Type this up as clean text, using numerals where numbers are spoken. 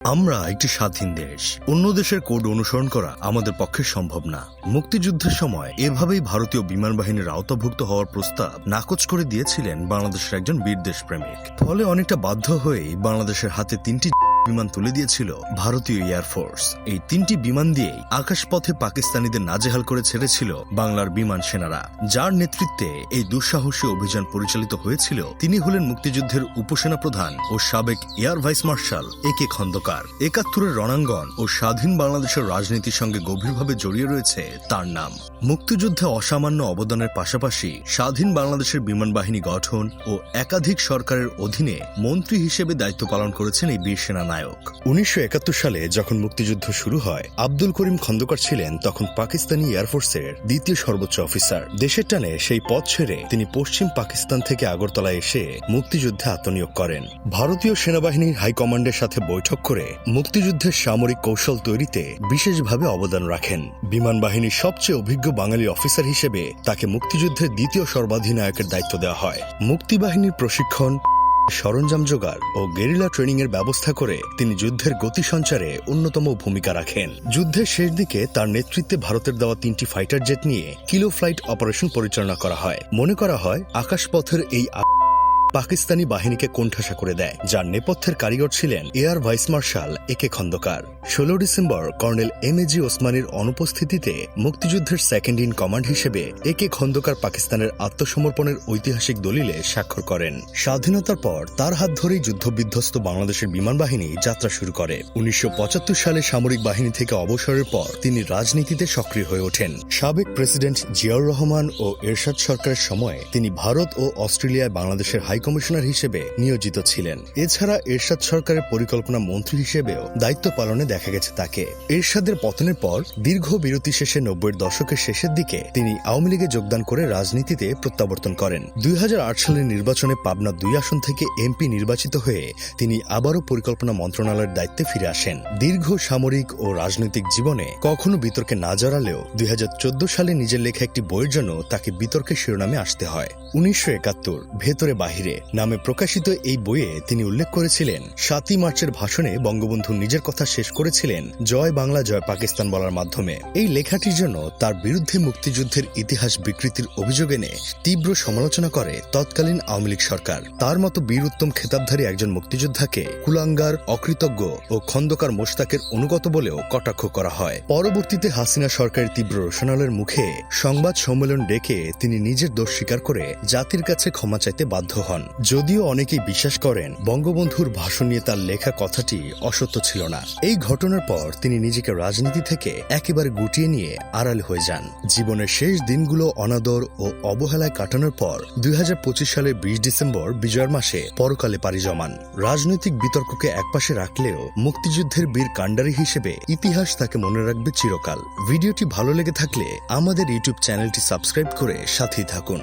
আমরা একটি স্বাধীন দেশ, অন্য দেশের কোড অনুসরণ করা আমাদের পক্ষে সম্ভব না। মুক্তিযুদ্ধের সময় এভাবেই ভারতীয় বিমান বাহিনীর আওতাভুক্ত হওয়ার প্রস্তাব নাকচ করে দিয়েছিলেন বাংলাদেশের একজন বীর দেশপ্রেমিক। ফলে অনেকটা বাধ্য হয়েই বাংলাদেশের হাতে 3টি বিমান তুলে দিয়েছিল ভারতীয় এয়ারফোর্স। এই 3টি বিমান দিয়েই আকাশপথে পাকিস্তানিদের নাজেহাল করে ছেড়েছিল বাংলার বিমান সেনারা। যার নেতৃত্বে এই দুঃসাহসী অভিযান পরিচালিত হয়েছিল তিনি হলেন মুক্তিযুদ্ধের উপসেনা প্রধান ও সাবেক air vice marshal A K Khandakar. ৭১-এর রণাঙ্গন ও স্বাধীন বাংলাদেশের রাজনীতির সঙ্গে গভীরভাবে জড়িয়ে রয়েছে তার নাম। মুক্তিযুদ্ধে অসামান্য অবদানের পাশাপাশি স্বাধীন বাংলাদেশের বিমান বাহিনী গঠন ও একাধিক সরকারের অধীনে মন্ত্রী হিসেবে দায়িত্ব পালন করেছেন এই বীর সেনা নায়ক। ১৯৭১ সালে যখন মুক্তিযুদ্ধ শুরু হয়, আব্দুল করিম খন্দকার ছিলেন তখন পাকিস্তানি এয়ারফোর্সের দ্বিতীয় সর্বোচ্চ অফিসার। দেশের টানে সেই পদ ছেড়ে তিনি পশ্চিম পাকিস্তান থেকে আগরতলায় এসে মুক্তিযুদ্ধে আত্মনিয়োগ করেন। ভারতীয় সেনাবাহিনীর হাইকমান্ডের সাথে বৈঠক করে মুক্তিযুদ্ধের সামরিক কৌশল তৈরিতে বিশেষভাবে অবদান রাখেন। বিমান বাহিনীর সবচেয়ে অভিজ্ঞ বাঙালি অফিসার হিসেবে তাকে মুক্তিযুদ্ধের দ্বিতীয় সর্বাধিনায়কের দায়িত্ব দেওয়া হয়। মুক্তিবাহিনীর প্রশিক্ষণ, সরঞ্জাম জোগাড় ও গেরিলা ট্রেনিং এর ব্যবস্থা করে তিনি যুদ্ধের গতি সঞ্চারে অন্যতম ভূমিকা রাখেন। যুদ্ধের শেষ দিকে তার নেতৃত্বে ভারতের দেওয়া 3টি ফাইটার জেট নিয়ে কিলো ফ্লাইট অপারেশন পরিচালনা করা হয়। মনে করা হয় আকাশপথের এই পাকিস্তানি বাহিনীকে কোণঠাসা করে দেয়, যার নেপথ্যের কারিগর ছিলেন air vice marshal A K Khandakar. ১৬ December colonel M A G. ওসমানীর অনুপস্থিতিতে মুক্তিযুদ্ধের সেকেন্ড ইন কমান্ড হিসেবে একে খন্দকার পাকিস্তানের আত্মসমর্পণের ঐতিহাসিক দলিলে স্বাক্ষর করেন। স্বাধীনতার পর তার হাত ধরেই যুদ্ধবিধ্বস্ত বাংলাদেশের বিমান বাহিনী যাত্রা শুরু করে। ১৯৭৫ সালে সামরিক বাহিনী থেকে অবসরের পর তিনি রাজনীতিতে সক্রিয় হয়ে ওঠেন। সাবেক প্রেসিডেন্ট জিয়াউর রহমান ও এরশাদ সরকারের সময়ে তিনি ভারত ও অস্ট্রেলিয়ায় বাংলাদেশের হাই কমিশনার হিসেবে নিয়োজিত ছিলেন। এছাড়া এরশাদ সরকারের পরিকল্পনা মন্ত্রী হিসেবেও দায়িত্ব পালনে দেখা গেছে তাকে। এরশাদের পতনের পর দীর্ঘ বিরতি শেষে ৯০-এর দশকের শেষের দিকে তিনি আওয়ামী লীগে যোগদান করে রাজনীতিতে প্রত্যাবর্তন করেন। ২০০৮ সালের নির্বাচনে পাবনা ২ আসন থেকে এমপি নির্বাচিত হয়ে তিনি আবারও পরিকল্পনা মন্ত্রণালয়ের দায়িত্বে ফিরে আসেন। দীর্ঘ সামরিক ও রাজনৈতিক জীবনে কখনো বিতর্কে না জড়ালেও ২০১৪ সালে নিজের লেখা একটি বইয়ের জন্য তাকে বিতর্কের শিরোনামে আসতে হয়। ১৯৭১ ভেতরে বাহিরে নামে প্রকাশিত এই বইয়ে তিনি উল্লেখ করেছিলেন ৭ই মার্চের ভাষণে বঙ্গবন্ধু নিজের কথা শেষ করেছিলেন জয় বাংলা জয় পাকিস্তান বলার মাধ্যমে। এই লেখাটির জন্য তার বিরুদ্ধে মুক্তিযুদ্ধের ইতিহাস বিকৃতির অভিযোগ এনে তীব্র সমালোচনা করে তৎকালীন আওয়ামী লীগ সরকার। তার মতো বীর উত্তম খেতাবধারী একজন মুক্তিযোদ্ধাকে কুলাঙ্গার, অকৃতজ্ঞ ও খন্দকার মোশতাকের অনুগত বলেও কটাক্ষ করা হয়। পরবর্তীতে হাসিনা সরকারের তীব্র রোষানলের মুখে সংবাদ সম্মেলন ডেকে তিনি নিজের দোষ স্বীকার করে জাতির কাছে ক্ষমা চাইতে বাধ্য হন। যদিও অনেকেই বিশ্বাস করেন বঙ্গবন্ধুর ভাষণ নিয়ে তার লেখা কথাটি অসত্য ছিল না। এই ঘটনার পর তিনি নিজেকে রাজনীতি থেকে একেবারে গুটিয়ে নিয়ে আড়াল হয়ে যান। জীবনের শেষ দিনগুলো অনাদর ও অবহেলায় কাটানোর পর ২০২৫ সালের ২০ ডিসেম্বর বিজয়ের মাসে পরকালে পাড়ি জমান। রাজনৈতিক বিতর্ককে একপাশে রাখলেও মুক্তিযুদ্ধের বীর কাণ্ডারী হিসেবে ইতিহাস তাকে মনে রাখবে চিরকাল। ভিডিওটি ভালো লেগে থাকলে আমাদের ইউটিউব চ্যানেলটি সাবস্ক্রাইব করে সাথেই থাকুন।